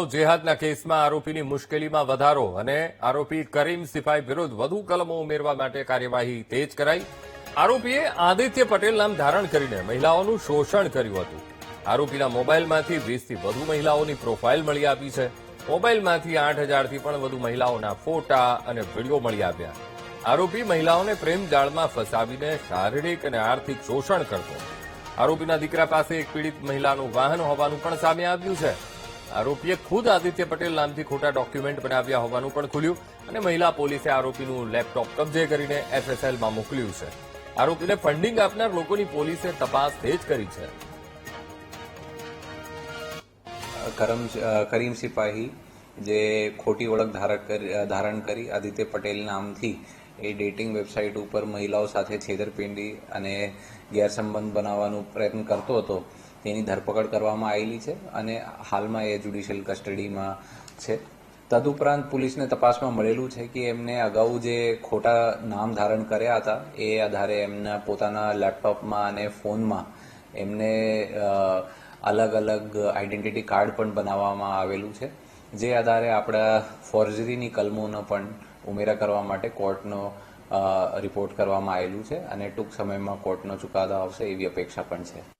લવ જેહાદના કેસમાં આરોપીની મુશ્કેલીમાં વધારો અને આરોપી કરીમ સિપાઈ વિરુદ્ધ વધુ કલમો ઉમેરવા માટે કાર્યવાહી તેજ કરાઈ. આરોપીએ આદિત્ય પટેલ નામ ધારણ કરીને મહિલાઓનું શોષણ કર્યું હતું. આરોપીના મોબાઈલમાંથી 20થી વધુ મહિલાઓની પ્રોફાઇલ મળી આવી છે. મોબાઈલમાંથી 8000થી પણ વધુ મહિલાઓના ફોટા અને વિડીયો મળી આવ્યા. આરોપી મહિલાઓને પ્રેમ જાળમાં ફસાવીને શારીરિક અને આર્થિક શોષણ કરતો. આરોપીના દીકરા પાસે એક પીડિત મહિલાનું વાહન હોવાનું પણ સામે આવ્યું છે. આરોપીએ ખુદ આદિત્ય પટેલ નામથી ખોટા ડોક્યુમેન્ટ બનાવ્યા હોવાનું પણ ખુલ્યું અને મહિલા પોલીસે આરોપીનું લેપટોપ કબજે કરીને એફએસએલમાં મોકલ્યું છે. આરોપીને ફંડિંગ આપનાર લોકોની પોલીસે તપાસ તેજ કરી છે. કરીમ સિપાહી જે ખોટી ઓળખ ધારણ કરી આદિત્ય પટેલ નામથી એ ડેટિંગ વેબસાઇટ ઉપર મહિલાઓ સાથે છેતરપિંડી અને ગેરસંબંધ બનાવવાનો પ્રયત્ન કરતો હતો, તેની ધરપકડ કરવામાં આવેલી છે અને હાલમાં એ જ્યુડિશિયલ કસ્ટડીમાં છે. તદુપરાંત પોલીસને તપાસમાં મળેલું છે કે એમને અગાઉ જે ખોટા નામ ધારણ કર્યા હતા એ આધારે એમના પોતાના લેપટોપમાં અને ફોનમાં એમને અલગ અલગ આઈડેન્ટિટી કાર્ડ પણ બનાવવામાં આવેલું છે, જે આધારે આપણા ફોર્જરીની કલમોનો પણ ઉમેરા કરવા માટે કોર્ટનો રિપોર્ટ કરવામાં આવેલું છે અને ટૂંક સમયમાં કોર્ટનો ચુકાદો આવશે એવી અપેક્ષા પણ છે.